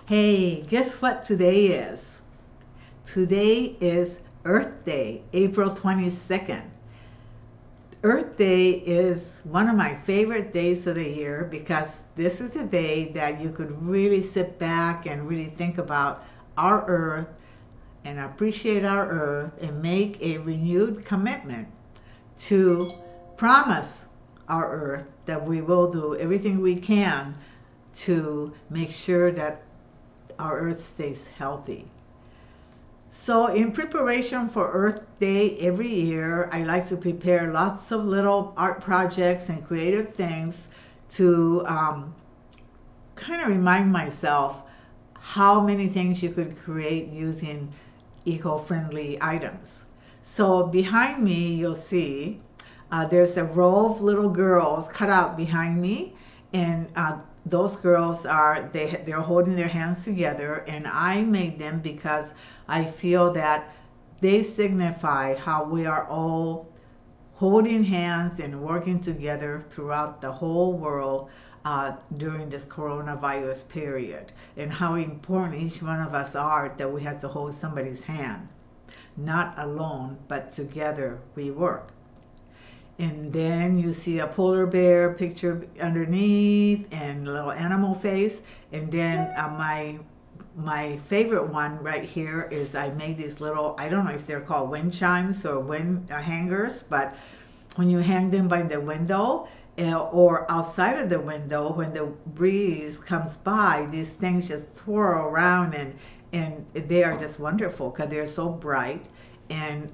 Hey, guess what today is? Today is Earth Day, April 22nd. Earth Day is one of my favorite days of the year because this is a day that you could really sit back and really think about our Earth and appreciate our Earth and make a renewed commitment to promise our Earth that we will do everything we can to make sure that our Earth stays healthy. So in preparation for Earth Day every year, I like to prepare lots of little art projects and creative things to kind of remind myself how many things you could create using eco-friendly items. So behind me, you'll see there's a row of little girls cut out behind me, and those girls they're holding their hands together, and I made them because I feel that they signify how we are all holding hands and working together throughout the whole world during this coronavirus period, and how important each one of us are that we have to hold somebody's hand, not alone, but together we work. And then you see a polar bear picture underneath and a little animal face. And then my favorite one right here is I made these little, I don't know if they're called wind chimes or wind hangers, but when you hang them by the window or outside of the window, when the breeze comes by, these things just twirl around, and they are just wonderful because they're so bright. And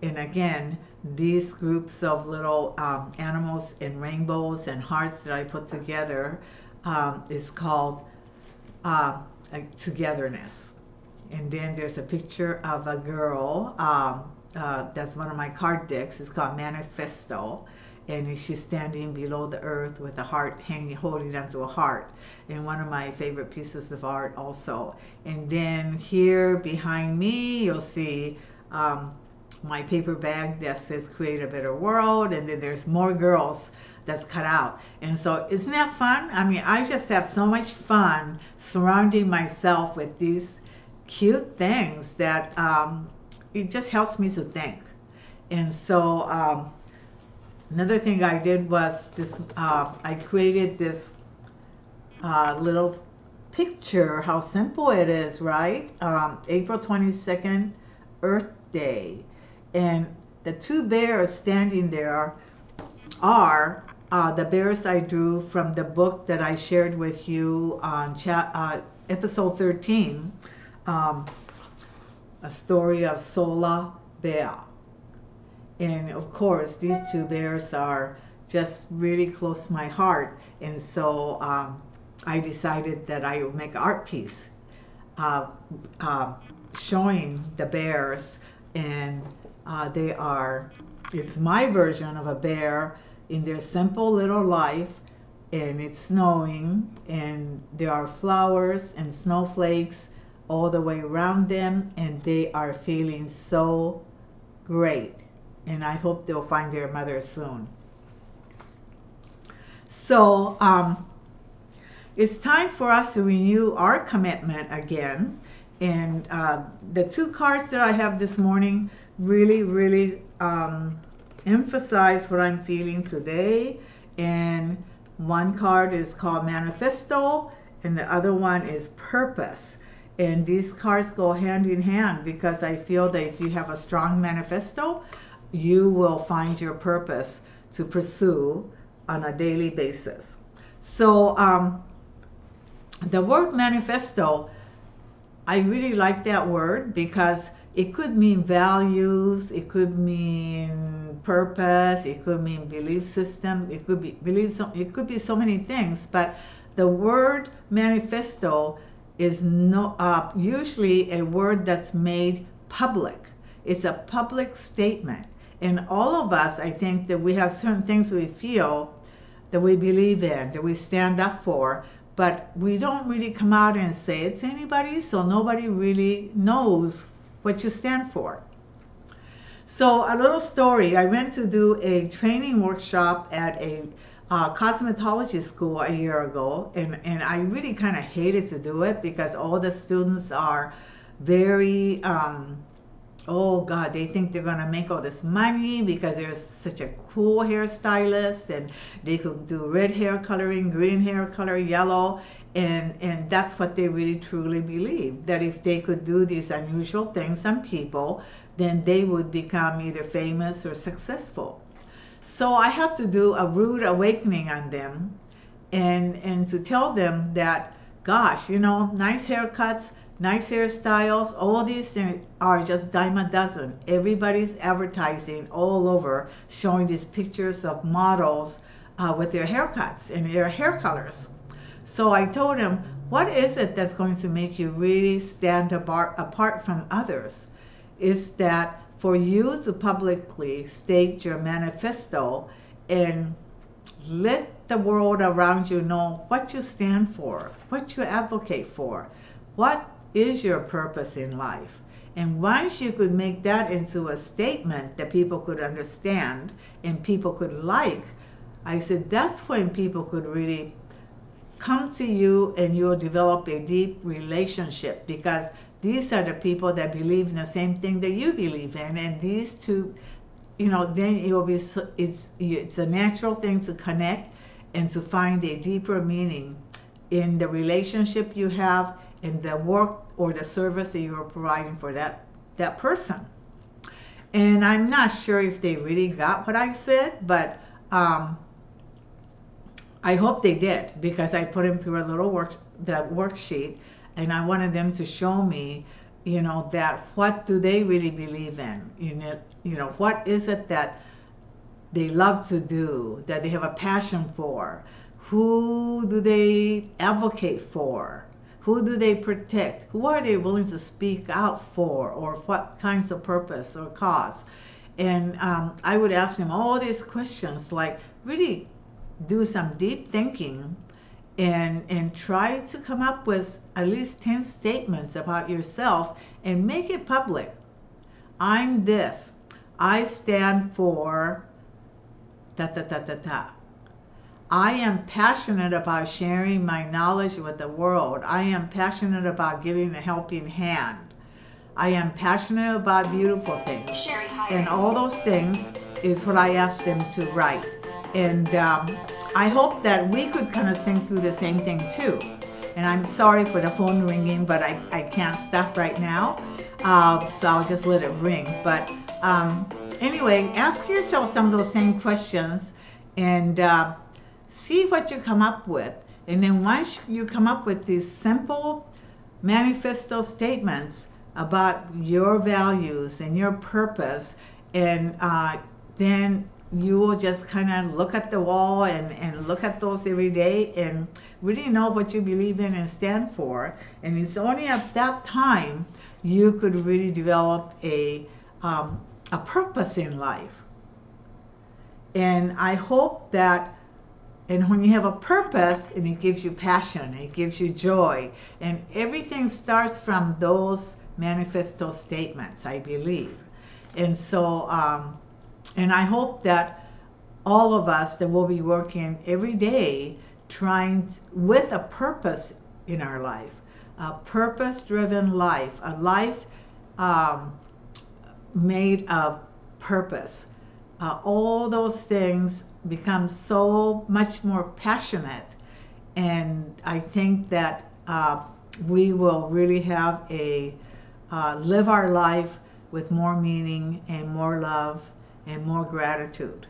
again, these groups of little animals and rainbows and hearts that I put together is called togetherness. And then there's a picture of a girl. That's one of my card decks. It's called Manifesto. And she's standing below the earth with a heart hanging, holding onto a heart. And one of my favorite pieces of art also. And then here behind me, you'll see my paper bag that says create a better world, and then there's more girls that's cut out. And so isn't that fun? I mean, I just have so much fun surrounding myself with these cute things that it just helps me to think. And so another thing I did was this, I created this little picture. How simple it is, right? April 22nd, Earth Day. And the two bears standing there are the bears I drew from the book that I shared with you on episode 13, a story of Sola Bear. And of course, these two bears are just really close to my heart. And so I decided that I would make an art piece showing the bears, and it's my version of a bear in their simple little life, and it's snowing, and there are flowers and snowflakes all the way around them, and they are feeling so great, and I hope they'll find their mother soon. So it's time for us to renew our commitment again, and the two cards that I have this morning really emphasize what I'm feeling today. And one card is called Manifesto, and the other one is Purpose. And these cards go hand in hand because I feel that if you have a strong manifesto, you will find your purpose to pursue on a daily basis. So the word manifesto, I really like that word because it could mean values, it could mean purpose, it could mean belief system, it could be so many things. But the word manifesto is usually a word that's made public. It's a public statement. And all of us, I think that we have certain things we feel that we believe in, that we stand up for, but we don't really come out and say it to anybody, so nobody really knows what you stand for. So a little story. I went to do a training workshop at a cosmetology school a year ago, and I really kind of hated to do it because all the students are very, oh God, they think they're gonna make all this money because they're such a cool hairstylist, and they could do red hair coloring, green hair color, yellow, and that's what they really truly believe, that if they could do these unusual things on people, then they would become either famous or successful. So I had to do a rude awakening on them, and to tell them that, gosh, nice haircuts, nice hairstyles, all these things are just dime a dozen. Everybody's advertising all over, showing these pictures of models with their haircuts and their hair colors. So I told him, what is it that's going to make you really stand apart from others? Is that for you to publicly state your manifesto and let the world around you know what you stand for, what you advocate for, what is your purpose in life. And once you could make that into a statement that people could understand and people could like, I said that's when people could really come to you and you'll develop a deep relationship, because these are the people that believe in the same thing that you believe in, and these two, then it will be, it's a natural thing to connect and to find a deeper meaning in the relationship you have, in the work or the service that you are providing for that person. And I'm not sure if they really got what I said, but I hope they did, because I put them through a little worksheet, and I wanted them to show me, that what do they really believe in? What is it that they love to do, that they have a passion for? Who do they advocate for? Who do they protect? Who are they willing to speak out for, or what kinds of purpose or cause? And I would ask them all these questions, like really do some deep thinking and try to come up with at least 10 statements about yourself and make it public. I'm this. I stand for ta ta ta ta ta. I am passionate about sharing my knowledge with the world. I am passionate about giving a helping hand. I am passionate about beautiful things. And all those things is what I asked them to write. And I hope that we could kind of think through the same thing too. And I'm sorry for the phone ringing, but I can't stop right now. So I'll just let it ring. But anyway, ask yourself some of those same questions and see what you come up with. And then once you come up with these simple manifesto statements about your values and your purpose, and then you will just kind of look at the wall and look at those every day and really know what you believe in and stand for. And it's only at that time you could really develop a purpose in life. And I hope that, and when you have a purpose, and it gives you passion, it gives you joy, and everything starts from those manifesto statements, I believe. And so, and I hope that all of us that will be working every day with a purpose in our life, a purpose-driven life, a life made of purpose. All those things become so much more passionate, and I think that we will really have live our life with more meaning and more love and more gratitude.